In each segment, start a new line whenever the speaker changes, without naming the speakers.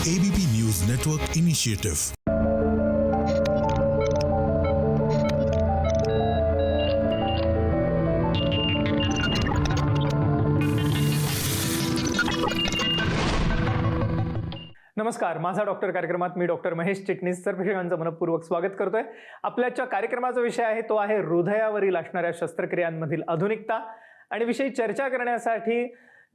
ABP news network initiative.
नमस्कार, माझा doctor कार्यक्रमात मी डॉक्टर महेश चिटणीस सर्वप्रेक्षकांचं मनपूर्वक स्वागत करतोय. आपल्याच्या कार्यक्रमाचा विषय आहे तो आहे हृदयावरील असणाऱ्या शस्त्रक्रियांमधील आधुनिकता. आणि विषयी चर्चा करण्यासाठी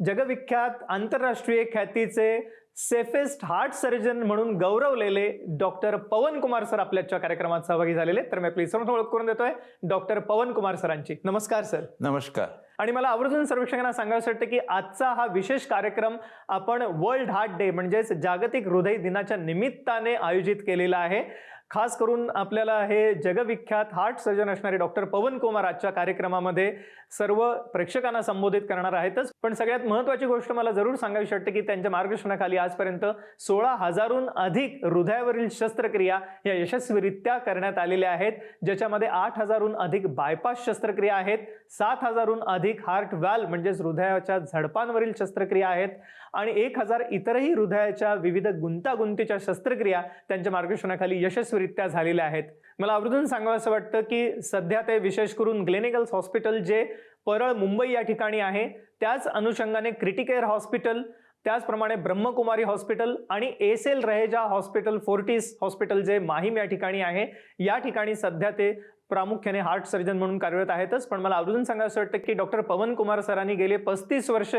जगविख्यात आंतरराष्ट्रीय ख्यातीचे सेफेस्ट हार्ट सर्जन म्हणून गौरवलेले डॉक्टर पवन कुमार सर आपल्याच्या कार्यक्रमात सहभागी झालेले. तर मी आपली सर्व ओळख करून देतोय डॉक्टर पवन कुमार सरांची. नमस्कार सर.
नमस्कार.
आणि मला आवर्जून सर्वेक्षकांना सांगायचं वाटतं की आजचा हा विशेष कार्यक्रम आपण वर्ल्ड हार्ट डे म्हणजेच जागतिक हृदय दिनाच्या निमित्ताने आयोजित केलेला आहे. खास करून आपल्याला हे जगविख्यात हार्ट सर्जन असणारे डॉक्टर पवन कुमार आजच्या कार्यक्रमामध्ये सर्व प्रेक्षकांना संबोधित करणार आहेतच. पण सगळ्यात महत्त्वाची गोष्ट मला जरूर सांगावीशी वाटते की त्यांच्या मार्गदर्शनाखाली आजपर्यंत 16,000हून अधिक हृदयावरील शस्त्रक्रिया या यशस्वीरित्या करण्यात आलेल्या आहेत, ज्याच्यामध्ये 8,000हून अधिक बायपास शस्त्रक्रिया आहेत, 7,000हून अधिक हार्ट व्हॅल्व म्हणजेच हृदयाच्या झडपांवरील शस्त्रक्रिया आहेत आणि 1,000 इतरही हृदयाच्या विविध गुंतागुंतीच्या शस्त्रक्रिया त्यांच्या मार्गदर्शनाखाली यशस्वीरित्या झालेल्या आहेत. मला आवर्जून सांगावं वाटतं की सध्या ते विशेष करून ग्लेनिगल्स हॉस्पिटल जे परळ मुंबई या ठिकाणी आहे, त्याच अनुषंगाने क्रिटिकेअर हॉस्पिटल, त्याचप्रमाणे ब्रह्मकुमारी हॉस्पिटल आणि S L Raheja hospital, Fortis hospital जे माहीम या ठिकाणी आहे, या ठिकाणी सध्या ते प्रामुख्याने हार्ट सर्जन म्हणून कार्यरत आहेतच. पण मला आवर्जून सांगायचं वाटतं की डॉक्टर पवन कुमार सरांनी गेले 35 वर्ष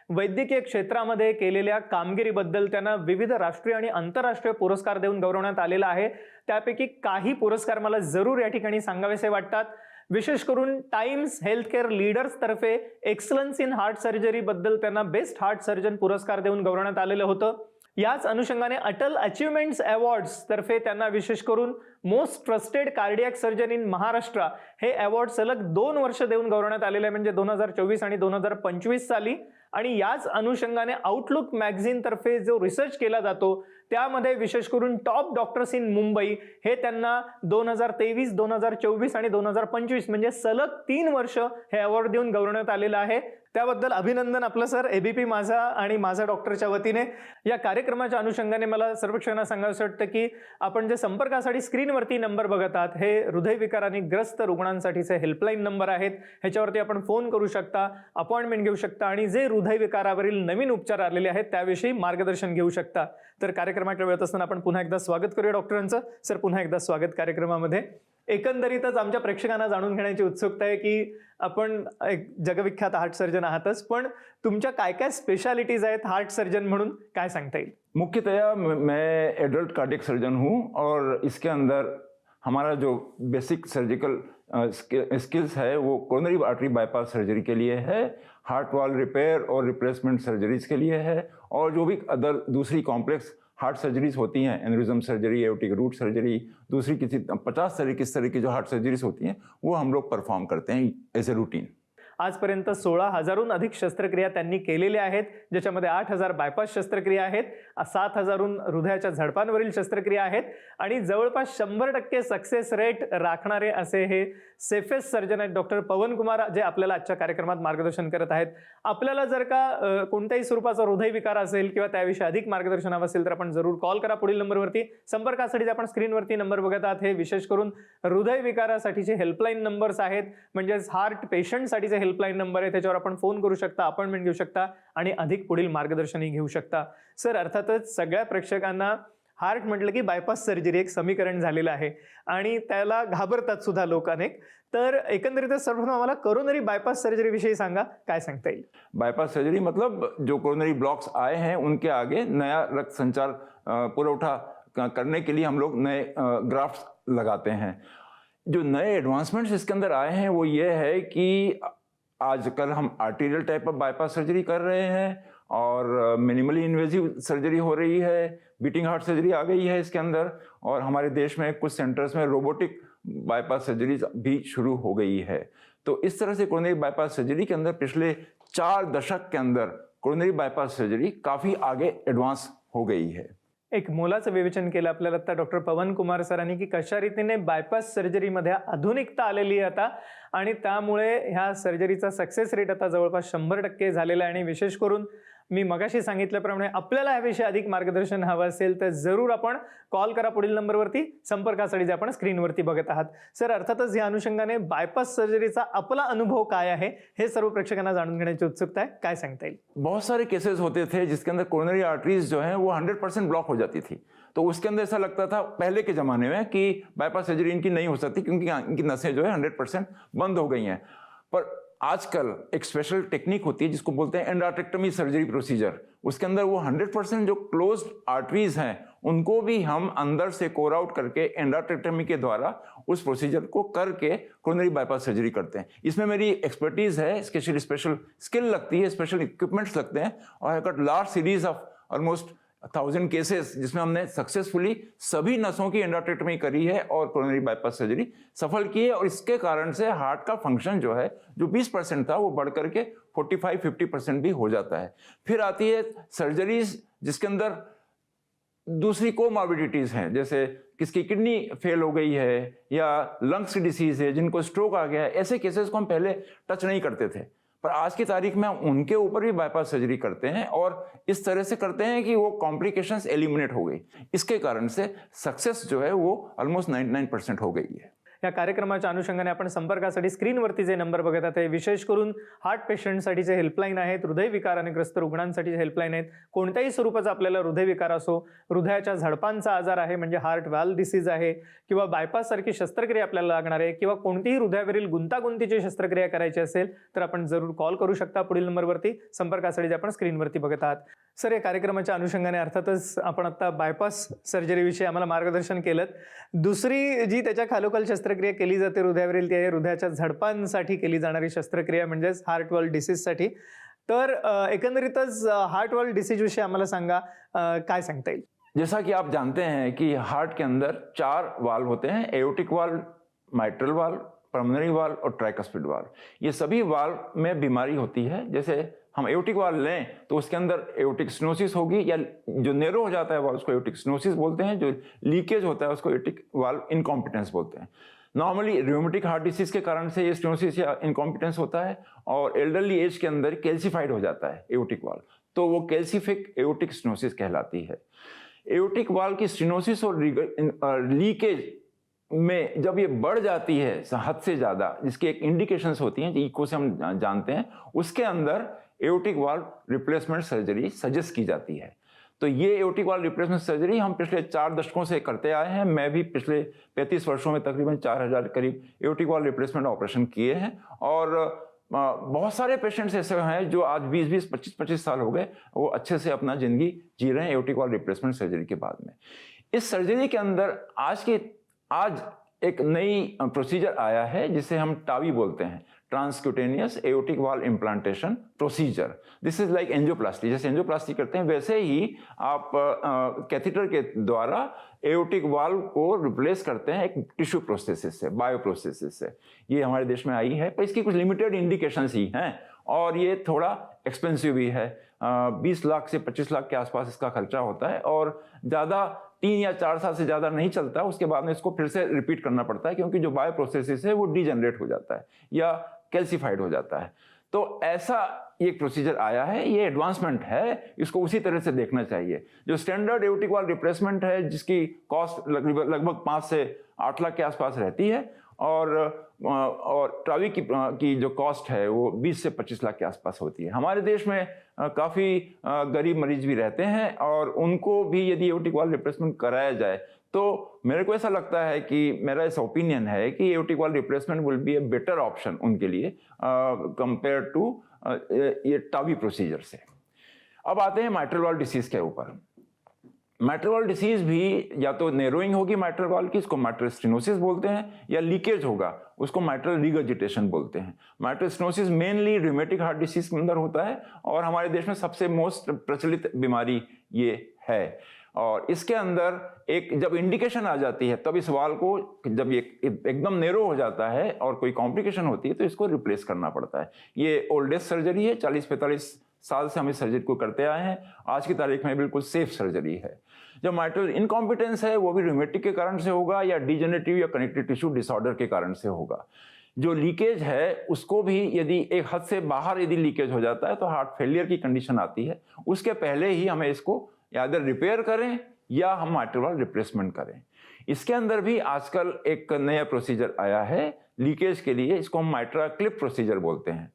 वैद्यकीय क्षेत्रामध्ये केलेल्या कामगिरीबद्दल त्यांना विविध राष्ट्रीय आणि आंतरराष्ट्रीय पुरस्कार देऊन गौरवण्यात आलेला आहे. त्यापैकी काही पुरस्कार मला जरूर या ठिकाणी सांगावेसे वाटतात. विशेष करून टाइम्स हेल्थकेअर लीडर्स तर्फे एक्सलन्स इन हार्ट सर्जरी बद्दल त्यांना बेस्ट हार्ट सर्जन पुरस्कार देऊन गौरवण्यात आलेलं होतं. याच अनुषंगाने अटल अचीवमेंट्स अवॉर्ड्स तर्फे त्यांना विशेष करून most trusted cardiac surgeon in Maharashtra हे अवॉर्ड सलग 2 वर्ष देऊन गौरवण्यात आलेले, म्हणजे 2024 आणि 2025 साली. आणि याच अनुषंगाने आउटलुक मॅगझिन तर्फे जो रिसर्च केला जातो त्यामध्ये विशेष करून टॉप डॉक्टर्स इन मुंबई हे त्यांना 2023, 2024 आणि 2025 म्हणजे सलग 3 वर्ष हे अवॉर्ड देऊन गौरवण्यात आलेलं आहे. त्याबद्दल अभिनंदन आपलं सर, एबीपी माझा आणि माझा डॉक्टरच्या वतीने. या कार्यक्रमाच्या अनुषंगाने मला सर्वेक्षकांना सांगायचं वाटतं की आपण जे संपर्कासाठी स्क्रीनवरती नंबर बघत आहात हे हृदयविकाराने ग्रस्त रुग्णांसाठीचे हेल्पलाईन नंबर आहेत. ह्याच्यावरती आपण फोन करू शकता, अपॉइंटमेंट घेऊ शकता आणि जे हृदयविकारावरील नवीन उपचार आलेले आहेत त्याविषयी मार्गदर्शन घेऊ शकता. तर कार्यक्रमाच्या वेळेत असताना आपण पुन्हा एकदा स्वागत करूया डॉक्टरांचं. सर, पुन्हा एकदा स्वागत कार्यक्रमामध्ये. एकंदरीतच आमच्या प्रेक्षकांना जाणून घेण्याची उत्सुकता आहे की आपण एक जगविख्यात हार्ट सर्जन आहातच, पण तुमच्या काय काय स्पेशालिटीज आहेत हार्ट सर्जन म्हणून, काय सांगता येईल?
मुख्यतया मैं एडल्ट कार्डियक सर्जन हूँ और इसके अंदर हमारा जो बेसिक सर्जिकल स्किल्स है वो कोरोनरी आर्टरी बाईपास सर्जरी के लिए है, हार्ट वाल रिपेयर और रिप्लेसमेंट सर्जरीज के लिए है, और जो भी अदर दूसरी कॉम्प्लेक्स हार्ट सर्जरीज होती हैं, aneurysm surgery, aortic root surgery, दूसरी किसी 50 तरह की जो हार्ट सर्जरीज होती हैं वो हम लोग परफॉर्म करते हैं एज ए रूटीन.
आजपर्यंत 16,000हून अधिक शस्त्रक्रिया त्यांनी केलेल्या आहेत, ज्याच्यामध्ये 8,000 बायपास शस्त्रक्रिया आहेत, 7,000हून हृदयाच्या झडपांवरील शस्त्रक्रिया आहेत आणि जवळपास 100% सक्सेस रेट राखणारे असे हे सेफेस्ट सर्जन आहेत डॉक्टर पवन कुमार, जे आपल्याला आजच्या कार्यक्रमात मार्गदर्शन करत आहेत. आपल्याला जर का कोणत्याही स्वरूपाचा हृदयविकार असेल किंवा त्याविषयी अधिक मार्गदर्शन हवं असेल तर आपण जरूर कॉल करा पुढील नंबरवरती. संपर्कासाठी आपण स्क्रीनवरती नंबर बघत आहात हे विशेष करून हृदयविकारासाठीचे हेल्पलाईन नंबर्स आहेत, म्हणजेच हार्ट पेशंटसाठीचे हेल्पलाईन नंबर आहे, त्याच्यावर आपण फोन करू शकता, अपॉइंटमेंट घेऊ शकता आणि अधिक पुढील मार्गदर्शनही घेऊ शकता. सर, अर्थातच सगळ्या प्रेक्षकांना हार्ट म्हटलं की बायपास सर्जरी एक समीकरण झालेलं आहे आणि त्याला घाबरतात सुद्धा लोक अनेक. तर एकंदरीतच सर्वप्रथम आम्हाला कोरोनरी बायपास सर्जरी विषयी सांगा, काय सांगता येईल?
बाईपास सर्जरी मतलब जो कोरोनरी ब्लॉक्स आए हैं उनके आगे नया रक्त संचार पुरवठा करने के लिए हम लोग नए ग्राफ्ट्स लगाते हैं. जो नए एडवांसमेंट्स इसके अंदर आए हैं वो ये है कि आजकल हम arterial type of bypass surgery कर रहे हैं और मिनिमली इन्वेजिव सर्जरी हो रही है, बीटिंग हार्ट सर्जरी आ गई है इसके अंदर, और हमारे देश में कुछ सेंटर्स में रोबोटिक बाईपास सर्जरीज भी शुरू हो गई है. तो इस तरह से कोरोनरी बाईपास सर्जरी के अंदर पिछले 4 दशक के अंदर कोरोनरी बाईपास सर्जरी काफ़ी आगे एडवांस हो गई है.
एक मोलाचं विवेचन केलं आपल्याला आता डॉक्टर पवन कुमार सरांनी की कशा रीतीने बायपास सर्जरीमध्ये आधुनिकता आलेली आहे आता आणि त्यामुळे ह्या सर्जरीचा सक्सेस रेट आता जवळपास 100% झालेला आहे. आणि विशेष करून मी मगाशी सांगितल्याप्रमाणे आपल्याला याविषयी अधिक मार्गदर्शन हवं असेल तर जरूर आपण कॉल करा पुढील नंबरवरती, संपर्कासाठी जे आपण स्क्रीनवरती बघत आहात. सर, अर्थातच या अनुषंगाने बायपास सर्जरीचा आपला अनुभव काय आहे हे सर्व प्रेक्षकांना जाणून घेण्याची उत्सुकता आहे. काय सांगता येईल?
बहुत सारे केसेस होते थे जिसके अंदर कोरोनरी आर्टरीज जो है वो 100% ब्लॉक हो जाती थी. तो उसके अंदर ऐसा लगता था पहले के ज़माने में कि बाईपास सर्जरी इनकी नहीं हो सकती क्योंकि इनकी नसें जो है 100% बंद हो गई हैं. पर आजकल एक स्पेशल टेक्निक होती है जिसको बोलते हैं एंडार्टेक्टमी सर्जरी प्रोसीजर. उसके अंदर वो 100% जो क्लोज्ड आर्टरीज हैं उनको भी हम अंदर से कोर आउट करके एंडार्टेक्टमी के द्वारा उस प्रोसीजर को करके कोरोनरी बाईपास सर्जरी करते हैं. इसमें मेरी एक्सपर्टीज है, स्पेशल स्किल लगती है, स्पेशल इक्विपमेंट्स लगते हैं और I got large series of almost 1000 cases जिसमें हमने सक्सेसफुली सभी नसों की एंडोट्रेक्टमी करी है और कोरोनरी बाईपास सर्जरी सफल की है. और इसके कारण से हार्ट का फंक्शन जो है जो 20% था वो बढ़ करके 45-50% भी हो जाता है. फिर आती है सर्जरीज जिसके अंदर दूसरी कोमॉर्बिडिटीज हैं, जैसे किसकी किडनी फेल हो गई है या लंग्स की डिसीज है, जिनको स्ट्रोक आ गया है. ऐसे केसेस को हम पहले टच नहीं करते थे, पर आज की तारीख में हम उनके ऊपर भी बाईपास सर्जरी करते हैं और इस तरह से करते हैं कि वो कॉम्प्लिकेशंस एलिमिनेट हो गई. इसके कारण से सक्सेस जो है वो ऑलमोस्ट 99% हो गई है.
या कार्यक्रमाच्या अनुषंगाने आपण संपर्कासाठी स्क्रीनवरती जे नंबर बघत आहात ते विशेष करून हार्ट पेशंटसाठीचे हेल्पलाईन आहेत, हृदयविकाराने ग्रस्त रुग्णांसाठीचे हेल्पलाईन आहेत. कोणत्याही स्वरूपाचा आपल्याला हृदयविकार असो, हृदयाच्या झडपांचा आजार आहे म्हणजे हार्ट व्हॅल्व डिसीज आहे किंवा बायपास सारखी शस्त्रक्रिया आपल्याला लागणार आहे किंवा कोणतीही हृदयावरील गुंतागुंतीची शस्त्रक्रिया करायची असेल तर आपण जरूर कॉल करू शकता पुढील नंबरवरती, संपर्कासाठी जे आपण स्क्रीनवरती बघत आहात. सर, या कार्यक्रमाच्या अनुषंगाने अर्थातच आपण आता बायपास सर्जरीविषयी आम्हाला मार्गदर्शन केलं. दुसरी जी त्याच्या खालोखाल शस्त्रक्रिया केली जाते हृदयावरील ती आहे हृदयाच्या झडपांसाठी केली जाणारी शस्त्रक्रिया म्हणजेच हार्ट वॉल्व डिसीजसाठी. तर एकंदरीतच हार्ट वॉल्व डिसीज विषयी आम्हाला सांगा, काय सांगता येईल?
जैसा कि आप जानते हैं कि हार्ट के अंदर 4 वाल्व होते हैं, aortic valve, mitral valve, pulmonary valve और ट्राइकस्पिड वाल्व. ये सभी वाल्व में बीमारी होती है. जैसे हम एओर्टिक वाल्व लें तो उसके अंदर एओर्टिक स्टेनोसिस होगी या जो नैरो हो जाता है वाल्व उसको एओर्टिक स्टेनोसिस बोलते हैं, जो लीकेज होता है उसको एओर्टिक वाल्व इनकॉम्पिटेंस बोलते हैं. नॉर्मली रियोमेटिक हार्ट डिसीज के कारण से ये स्टेनोसिस या इनकॉम्पिटेंस होता है और एल्डरली एज के अंदर कैल्सिफाइड हो जाता है एओर्टिक वाल्व, तो वो कैल्सिफिक एओर्टिक स्टेनोसिस कहलाती है. एओर्टिक वाल्व की स्टेनोसिस और लीकेज में जब ये बढ़ जाती है हद से ज़्यादा, जिसकी एक इंडिकेशंस होती हैं इको से हम जानते हैं, उसके अंदर aortic valve replacement surgery suggest की जाती है. तो ये एओर्टिक वाल्व रिप्लेसमेंट सर्जरी हम पिछले 4 दशकों से करते आए हैं. मैं भी पिछले 35 वर्षों में तकरीबन 4000 करीब एओर्टिक वाल्व रिप्लेसमेंट ऑपरेशन किए हैं और बहुत सारे पेशेंट्स ऐसे हैं जो आज 20-20, 25-25 साल हो गए, वो अच्छे से अपना ज़िंदगी जी रहे हैं एओर्टिक वाल्व रिप्लेसमेंट सर्जरी के बाद में. इस सर्जरी के अंदर आज एक नई प्रोसीजर आया है जिसे हम टावी बोलते हैं, transcutaneous aortic valve implantation procedure. This is like angioplasty. जैसे एंजियोप्लास्टी करते हैं वैसे ही आप कैथेटर के द्वारा एओर्टिक वाल्व को रिप्लेस करते हैं एक टिश्यू प्रोसेसिस से, बायो प्रोसेसिस से. ये हमारे देश में आई है, पर इसकी कुछ लिमिटेड इंडिकेशंस ही हैं और ये थोड़ा एक्सपेंसिव भी है. 20 लाख से 25 लाख के आसपास इसका खर्चा होता है और ज़्यादा 3 या 4 साल से ज़्यादा नहीं चलता. उसके बाद में इसको फिर से रिपीट करना पड़ता है क्योंकि जो बायो प्रोसेसिस है वो डीजनरेट हो जाता है या कैल्सिफाइड हो जाता है. तो ऐसा एक प्रोसीजर आया है, ये एडवांसमेंट है, इसको उसी तरह से देखना चाहिए. जो स्टैंडर्ड एओर्टिक वाल्व रिप्लेसमेंट है जिसकी कॉस्ट लगभग 5 से 8 लाख के आसपास रहती है और ट्रावी की जो कॉस्ट है वो 20 से 25 लाख के आसपास होती है. हमारे देश में काफ़ी गरीब मरीज भी रहते हैं और उनको भी यदि एओर्टिक वाल्व रिप्लेसमेंट कराया जाए तो मेरे को ऐसा लगता है कि मेरा ऐसा ओपिनियन है कि aortic valve replacement will be a better option उनके लिए कंपेयर टू ये टावी प्रोसीजर से. अब आते हैं माइट्रल वाल्व डिसीज के ऊपर. माइट्रल वाल्व डिसीज भी या तो नैरोइंग होगी माइट्रल वाल्व की, इसको माइट्रल स्टेनोसिस बोलते हैं, या लीकेज होगा उसको माइट्रल रिगर्जिटेशन बोलते हैं. Mitral stenosis mainly rheumatic heart disease के अंदर होता है और हमारे देश में सबसे मोस्ट प्रचलित बीमारी ये है. और इसके अंदर एक जब इंडिकेशन आ जाती है तब इस वाल्व को जब ये एकदम नैरो हो जाता है और कोई कॉम्प्लिकेशन होती है तो इसको रिप्लेस करना पड़ता है. ये ओल्डेस्ट सर्जरी है, 40-45 साल से हम इस सर्जरी को करते आए हैं. आज की तारीख में बिल्कुल सेफ सर्जरी है. जब माइट्रल इनकॉम्पिटेंस है वो भी रियोमेटिक के कारण से होगा या डिजेनरेटिव या कनेक्टिव टिश्यू डिसऑर्डर के कारण से होगा. जो लीकेज है उसको भी यदि एक हद से बाहर यदि लीकेज हो जाता है तो हार्ट फेलियर की कंडीशन आती है। उसके पहले ही हमें इसको या रिपेयर करें या हम माइट्रल वाल्व रिप्लेसमेंट करें। इसके अंदर भी आजकल एक नया प्रोसीजर आया है लीकेज के लिए, इसको हम माइट्रा क्लिप प्रोसीजर बोलते हैं,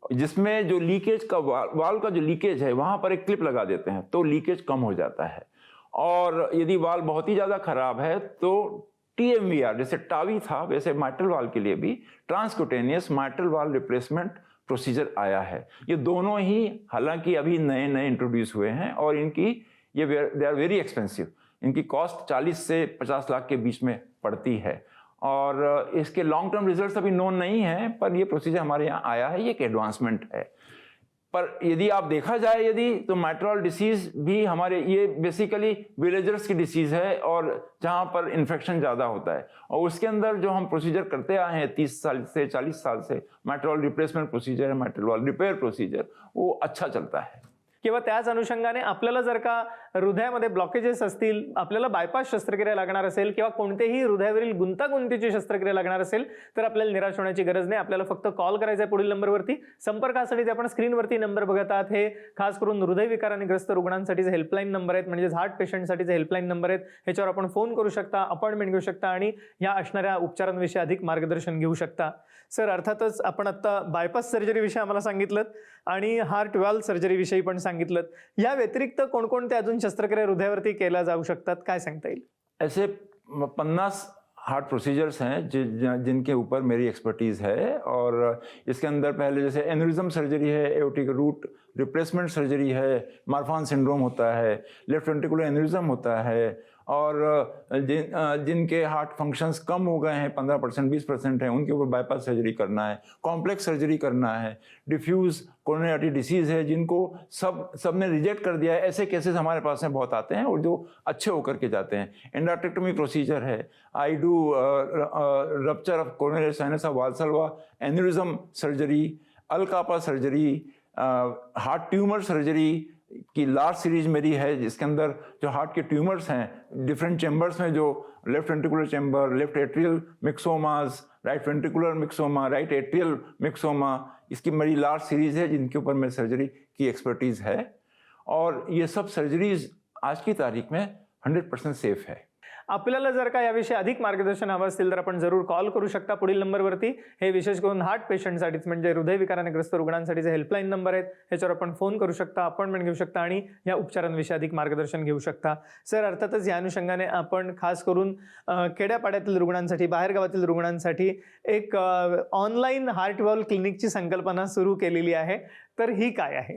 जिसमें जो लीकेज का वाल्व का जो लीकेज है वहां पर एक क्लिप लगा देते हैं तो लीकेज कम हो जाता है। और यदि वाल्व बहुत ही ज्यादा खराब है तो TMVR जैसे टावी था वैसे माइट्रल वाल्व के लिए भी transcutaneous mitral valve replacement procedure आया है। ये दोनों ही हालांकि अभी नए नए इंट्रोड्यूस हुए हैं और इनकी ये दे आर वेरी एक्सपेंसिव। इनकी कॉस्ट 40 से 50 लाख के बीच में पड़ती है और इसके लॉन्ग टर्म रिजल्ट्स अभी नोन नहीं है, पर ये प्रोसीजर हमारे यहाँ आया है, ये एक एडवांसमेंट है। पर यदि आप देखा जाए यदि तो माइट्रल डिसीज भी हमारे ये बेसिकली विलेजर्स की डिसीज है और जहाँ पर इन्फेक्शन ज़्यादा होता है, और उसके अंदर जो हम प्रोसीजर करते आए हैं 30 साल से 40 साल से, mitral replacement procedure, mitral valve repair procedure, वो अच्छा चलता है।
किंवा त्याच अनुषंगाने आपल्याला जर का हृदयामध्ये ब्लॉकेजेस असतील, आपल्याला बायपास शस्त्रक्रिया लागणार असेल किंवा कोणतेही हृदयावरील गुंतागुंतीची शस्त्रक्रिया लागणार असेल तर आपल्याला निराश होण्याची गरज नाही। आपल्याला फक्त कॉल करायचा आहे पुढील नंबरवरती। संपर्कासाठी जे आपण स्क्रीनवरती नंबर बघत आहात हे खास करून हृदयविकाराने ग्रस्त रुग्णांसाठीचे हेल्पलाईन नंबर आहेत, म्हणजे हार्ट पेशंटसाठीचे हेल्पलाईन नंबर आहेत। ह्याच्यावर आपण फोन करू शकता, अपॉइंटमेंट घेऊ शकता आणि या असणाऱ्या उपचारांविषयी अधिक मार्गदर्शन घेऊ शकता। सर, अर्थातच आपण आता बायपास सर्जरी विषयी आम्हाला सांगितलं आणि हार्ट व्हॉल्व सर्जरी विषयी पण सांगितलं। या व्यतिरिक्त कोणकोणते अजून शस्त्रक्रिया हृदयावरती केल्या जाऊ शकतात, काय सांगता येईल?
ऐसे 50 हार्ट प्रोसीजर्स हैं जिनके ऊपर मेरी एक्सपर्टीज़ है और इसके अंदर पहले जैसे एन्यूरिज्म सर्जरी है, एओर्टिक रूट रिप्लेसमेंट सर्जरी है, मार्फान सिंड्रोम होता है, लेफ्ट वेंट्रिकुलर एन्यूरिज्म होता है और जिनके हार्ट फंक्शंस कम हो गए हैं 15% 20% हैं उनके ऊपर बाईपास सर्जरी करना है, कॉम्प्लेक्स सर्जरी करना है, डिफ्यूज कोरोनरी आर्टरी डिसीज़ है जिनको सब ने रिजेक्ट कर दिया है, ऐसे केसेस हमारे पास में बहुत आते हैं और जो अच्छे होकर के जाते हैं। एंडार्टेक्टोमी प्रोसीजर है, I do rupture of coronary sinus of Valsalva, aneurysm surgery, ALCAPA surgery, heart tumour surgery की लार्ज सीरीज मेरी है जिसके अंदर जो हार्ट के ट्यूमर्स हैं डिफरेंट चैम्बर्स में, जो left ventricular chamber, left atrial myxomas, right ventricular myxoma, right atrial myxoma, इसकी मेरी लार्ज सीरीज है जिनके ऊपर मेरी सर्जरी की एक्सपर्टीज़ है और ये सब सर्जरीज आज की तारीख में 100% सेफ है।
आपल्याला जर का याविषयी अधिक मार्गदर्शन हवं असेल तर आपण जरूर कॉल करू शकता पुढील नंबरवरती। हे विशेष करून हार्ट पेशंटसाठीच म्हणजे हृदयविकाराने ग्रस्त रुग्णांसाठीचे हेल्पलाईन नंबर आहेत, ह्याच्यावर आपण फोन करू शकता, अपॉइंटमेंट घेऊ शकता आणि या उपचारांविषयी अधिक मार्गदर्शन घेऊ शकता। सर, अर्थातच या अनुषंगाने आपण खास करून खेड्यापाड्यातील रुग्णांसाठी, बाहेरगावातील रुग्णांसाठी एक ऑनलाईन हार्ट व्हॉल्व क्लिनिकची संकल्पना सुरू केलेली आहे, तर ही काय आहे?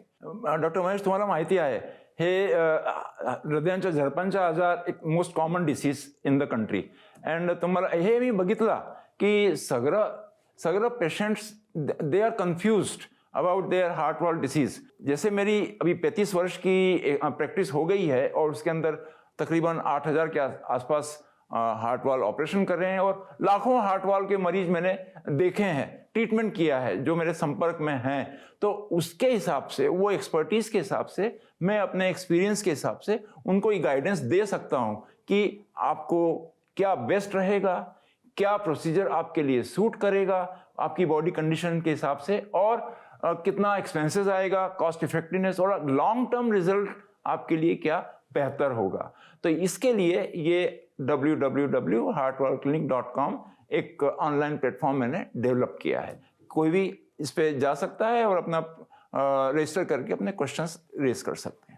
डॉक्टर महेश, तुम्हाला माहिती आहे हे हृदयांच्या झडपांचा आजार एक most common disease in the country and तुम्हाला हे मी बघितला की सगळं patients they are confused about their heart valve disease. जैसे मेरी अभी 35 वर्ष की प्रैक्टिस हो गई है और उसके अंदर तकरीबन 8000 के आसपास हार्ट वाल्व ऑपरेशन कर रहे हैं और लाखों हार्ट वाल्व के मरीज मैंने देखे हैं, ट्रीटमेंट किया है जो मेरे संपर्क में हैं। तो उसके हिसाब से, वो एक्सपर्टीज़ के हिसाब से, मैं अपने एक्सपीरियंस के हिसाब से उनको ये गाइडेंस दे सकता हूँ कि आपको क्या बेस्ट रहेगा, क्या प्रोसीजर आपके लिए सूट करेगा आपकी बॉडी कंडीशन के हिसाब से और कितना एक्सपेंसेस आएगा, कॉस्ट इफेक्टिवनेस और लॉन्ग टर्म रिजल्ट आपके लिए क्या बेहतर होगा। तो इसके लिए ये www.heartvalveclinic.com एक ऑनलाइन प्लेटफॉर्म मैंने डेवलप किया है। कोई भी इस पे जा सकता है और अपना रजिस्टर करके अपने क्वेश्चंस रेज कर सकते हैं।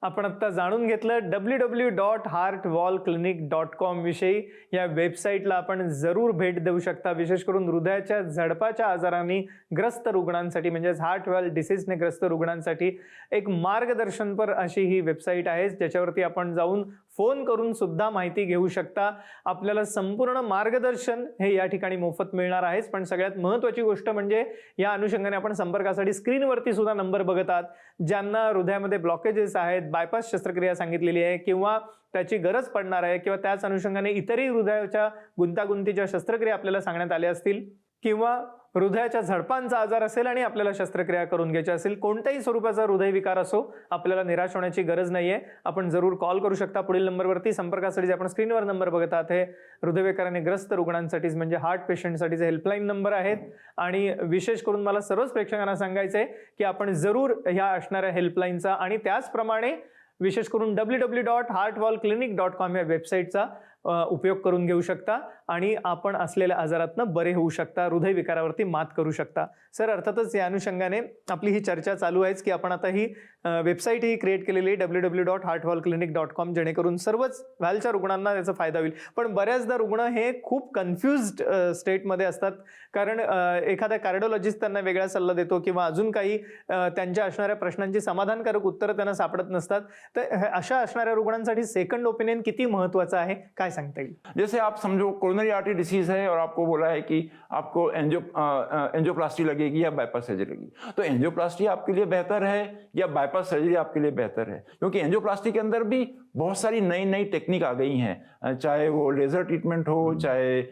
आपण आता जाणून घेतलं www.heartvalveclinic.com विषयी। या वेबसाईटला आपण जरूर भेट देऊ शकता, विशेष करून हृदयाच्या झडपाच्या आजारांनी ग्रस्त रुग्णांसाठी म्हणजेच हार्ट व्हॉल्व डिसीजने ग्रस्त रुग्णांसाठी एक मार्गदर्शनपर अशी ही वेबसाईट आहे, ज्याच्यावरती आपण जाऊन फोन करून सुद्धा माहिती घेऊ शकता। आपल्याला संपूर्ण मार्गदर्शन हे या ठिकाणी मोफत मिळणार आहे। पण सगळ्यात महत्त्वाची गोष्ट म्हणजे या अनुषंगाने आपण संपर्कासाठी स्क्रीनवरती सुद्धा नंबर बघत आहात, ज्यांना हृदयामध्ये ब्लॉकेजेस आहेत, बायपास शस्त्रक्रिया सांगितलेली आहे किंवा त्याची गरज पडणार आहे किंवा त्याच अनुषंगाने इतरही हृदयाच्या गुंतागुंतीच्या शस्त्रक्रिया आपल्याला सांगण्यात आल्या असतील किंवा हृदयाच्या झडपांचा आजार असेल आणि आपल्याला शस्त्रक्रिया करून घ्यायची असेल, कोणत्याही स्वरूपाचा हृदयविकार असो, आपल्याला निराश होण्याची गरज नाहीये. आपण जरूर कॉल करू शकता पुढील नंबरवरती. संपर्कासाठी जे आपण स्क्रीनवर नंबर बघत आहात हे हृदयविकाराने ग्रस्त रुग्णांसाठीच म्हणजे हार्ट पेशंटसाठीचे हेल्पलाईन नंबर आहेत. आणि विशेष करून मला सर्वच प्रेक्षकांना सांगायचंय की आपण जरूर ह्या असणाऱ्या हेल्पलाईनचा आणि त्याचप्रमाणे विशेष करून www.heartwallclinic.com या वेबसाईटचा उपयोग करून घेऊ शकता आणि आपण असलेल्या आजारातनं बरे होऊ शकता, हृदयविकारावरती मात करू शकता. सर, अर्थातच या अनुषंगाने आपली ही चर्चा चालू आहेच की आपण आता ही वेबसाईट ही क्रिएट केलेली आहे www.heartwallclinic.com, जेणेकरून सर्वच व्हॅलच्या रुग्णांना त्याचा फायदा होईल. पण बऱ्याचदा रुग्ण हे खूप कन्फ्युज्ड स्टेटमध्ये असतात, कारण एखादा कार्डिओलॉजिस्ट त्यांना वेगळा सल्ला देतो किंवा अजून काही त्यांच्या असणाऱ्या प्रश्नांची समाधानकारक उत्तरं त्यांना सापडत नसतात. तर अशा असणाऱ्या रुग्णांसाठी सेकंड ओपिनियन किती महत्त्वाचं आहे, काय सांगता येईल?
जैसे आप समझो कोरोनरी आर्टरी डिसीज है और आपको बोला है कि आपको एंजियोप्लास्टी लगेगी या बाईपास सर्जरी लगेगी, तो एंजियोप्लास्टी आपके लिए बेहतर है या बाईपास सर्जरी आपके लिए बेहतर है? क्योंकि एंजियोप्लास्टी के अंदर भी बहुत सारी नई नई टेक्निक आ गई हैं, चाहे वो लेजर ट्रीटमेंट हो, चाहे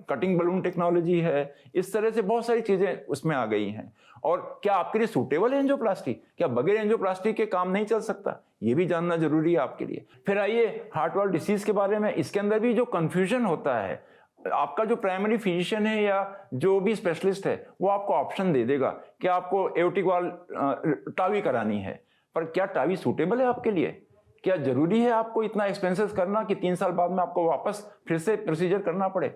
कटिंग बलून टेक्नोलॉजी है, इस तरह से बहुत सारी चीजें उसमें आ गई हैं. और क्या आपके लिए सूटेबल है एंजियोप्लास्टी? क्या बगैर एंजियोप्लास्टी के काम नहीं चल सकता? ये भी जानना जरूरी है आपके लिए. फिर आइए हार्ट वॉल डिसीज के बारे में. इसके अंदर भी जो कंफ्यूजन होता है, आपका जो प्राइमरी फिजिशियन है या जो भी स्पेशलिस्ट है वो आपको ऑप्शन दे देगा कि आपको एओर्टिक वॉल टावी करानी है, पर क्या टावी सूटेबल है आपके लिए? क्या जरूरी है आपको इतना एक्सपेंसेस करना कि 3 साल बाद में आपको वापस फिर से प्रोसीजर करना पड़े?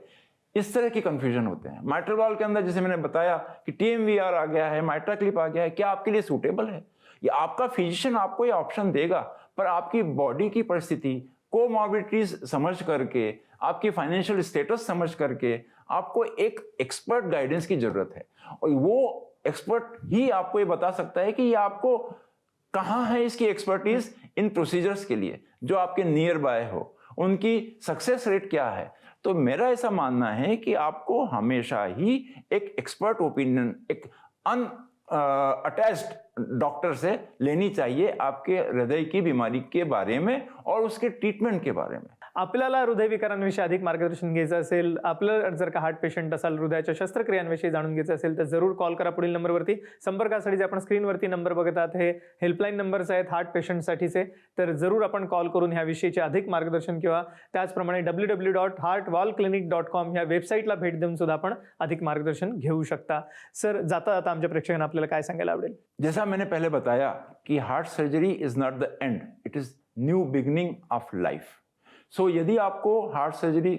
इस तरह की कंफ्यूजन होते हैं. माइट्रल वॉल के अंदर जैसे मैंने बताया कि TMVR आ गया है, माइट्रा क्लिप आ गया है, क्या आपके लिए सूटेबल है? ये आपका फिजिशियन आपको ये ऑप्शन देगा, पर आपकी बॉडी की परिस्थिति, कोमॉर्बिडिटीज समझ करके, आपकी फाइनेंशियल स्टेटस समझ करके आपको एक एक्सपर्ट गाइडेंस की जरूरत है. और वो एक्सपर्ट ही आपको ये बता सकता है कि ये आपको कहाँ है इसकी एक्सपर्टीज इन प्रोसीजर्स के लिए जो आपके नियर बाय हो, उनकी सक्सेस रेट क्या है. तो मेरा ऐसा मानना है कि आपको हमेशा ही एक एक्सपर्ट ओपिनियन, एक अटैच्ड डॉक्टर से लेनी चाहिए आपके हृदय की बीमारी के बारे में और उसके ट्रीटमेंट के बारे में.
आपल्याला हृदयविकारांविषयी अधिक मार्गदर्शन घ्यायचं असेल, आपलं जर का हार्ट पेशंट असाल, हृदयाच्या शस्त्रक्रियांविषयी जाणून घ्यायचं असेल तर जरूर कॉल करा पुढील नंबरवरती. संपर्कासाठी जे आपण स्क्रीनवरती नंबर बघत आहात हे हेल्पलाईन नंबर्स आहेत हार्ट पेशंटसाठीचे, तर जरूर आपण कॉल करून ह्याविषयीचे अधिक मार्गदर्शन किंवा त्याचप्रमाणे www.heartwallclinic.com ह्या वेबसाईटला भेट देऊन सुद्धा आपण अधिक मार्गदर्शन घेऊ शकता. सर, जाता जाता आमच्या प्रेक्षकांना आपल्याला काय सांगायला आवडेल?
जैसा मैंने पहले बताया कि heart surgery is not the end, it is new beginning of life. So यदि आपको हार्ट सर्जरी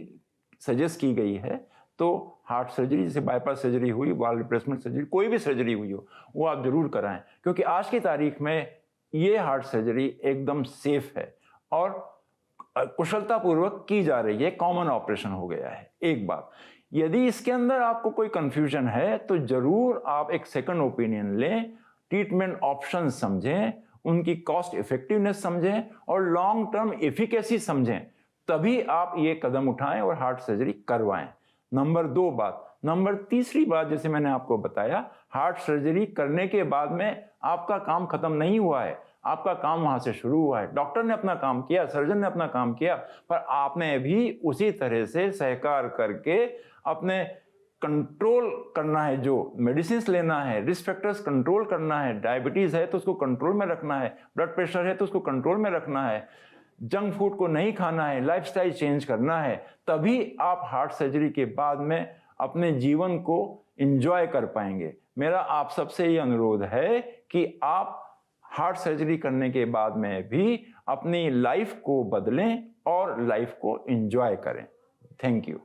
सजेस्ट की गई है तो हार्ट सर्जरी, जैसे बाईपास सर्जरी हुई, वाल रिप्लेसमेंट सर्जरी, कोई भी सर्जरी हुई हो, वो आप जरूर कराएं, क्योंकि आज की तारीख में ये हार्ट सर्जरी एकदम सेफ है और कुशलतापूर्वक की जा रही है, कॉमन ऑपरेशन हो गया है. एक बात, यदि इसके अंदर आपको कोई कंफ्यूजन है तो जरूर आप एक सेकंड ओपिनियन लें, ट्रीटमेंट ऑप्शन समझें, उनकी कॉस्ट इफेक्टिवनेस समझें और लॉन्ग टर्म एफिकेसी समझें, तभी आप ये कदम उठाएं और हार्ट सर्जरी करवाएं. नंबर 2 बात. नंबर तीसरी बात, जैसे मैंने आपको बताया, हार्ट सर्जरी करने के बाद में आपका काम खत्म नहीं हुआ है, आपका काम वहां से शुरू हुआ है. डॉक्टर ने अपना काम किया, सर्जन ने अपना काम किया, पर आपने भी उसी तरह से सहकार करके अपने कंट्रोल करना है, जो मेडिसिन लेना है, रिस्क फैक्टर्स कंट्रोल करना है, डायबिटीज है तो उसको कंट्रोल में रखना है, ब्लड प्रेशर है तो उसको कंट्रोल में रखना है, जंक फूड को नहीं खाना है, लाइफस्टाइल चेंज करना है, तभी आप हार्ट सर्जरी के बाद में अपने जीवन को एंजॉय कर पाएंगे. मेरा आप सबसे ये अनुरोध है कि आप हार्ट सर्जरी करने के बाद में भी अपनी लाइफ को बदलें और लाइफ को एंजॉय करें. Thank you.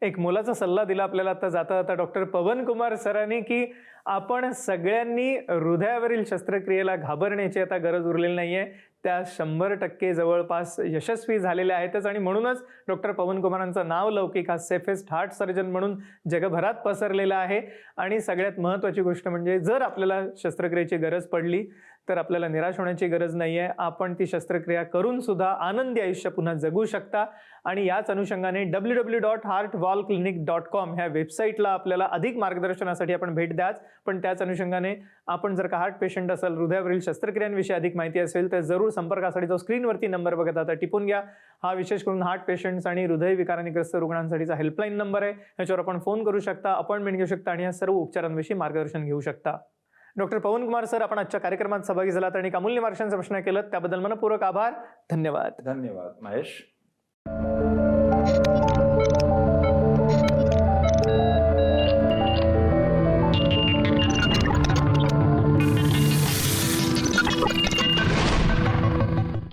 एक मोलाचा सल्ला दिला आपल्याला आता जाता जाता डॉक्टर पवन कुमार सरांनी की आपण सगळ्यांनी हृदयावरील शस्त्रक्रियेला घाबरण्याची आता गरज उरलेली नाहीये. त्या 100% जवळपास यशस्वी झालेल्या आहेतच आणि म्हणूनच डॉक्टर पवन कुमारांचं नाव लौकिक हा सेफेस्ट हार्ट सर्जन म्हणून जगभरात पसरलेला आहे. आणि सगळ्यात महत्त्वाची गोष्ट म्हणजे जर आपल्याला शस्त्रक्रियेची गरज पडली तर आपल्याला निराश होण्याची गरज नाही आहे. आपण ती शस्त्रक्रिया करून सुद्धा आनंदी आयुष्य पुन्हा जगू शकता. आणि याच अनुषंगाने www.heartwallclinic.com ह्या वेबसाईटला आपल्याला अधिक मार्गदर्शनासाठी आपण भेट द्याच. पण त्याच अनुषंगाने आपण जर का हार्ट पेशंट असाल, हृदयावरील शस्त्रक्रियांविषयी अधिक माहिती असेल तर जरूर संपर्कासाठी जो स्क्रीनवरती नंबर बघत आता टिपून घ्या. हा विशेष करून हार्ट पेशंट्स आणि हृदयविकाराने ग्रस्त रुग्णांसाठीचा हेल्पलाईन नंबर आहे. याच्यावर आपण फोन करू शकता, अपॉइंटमेंट घेऊ शकता आणि या सर्व उपचारांविषयी मार्गदर्शन घेऊ शकता. डॉक्टर पवन कुमार सर, आपण आजच्या कार्यक्रमात सहभागी झालात आणि अमूल्य मार्गदर्शन केलं त्याबद्दल मनपूर्वक आभार. धन्यवाद.
धन्यवाद महेश.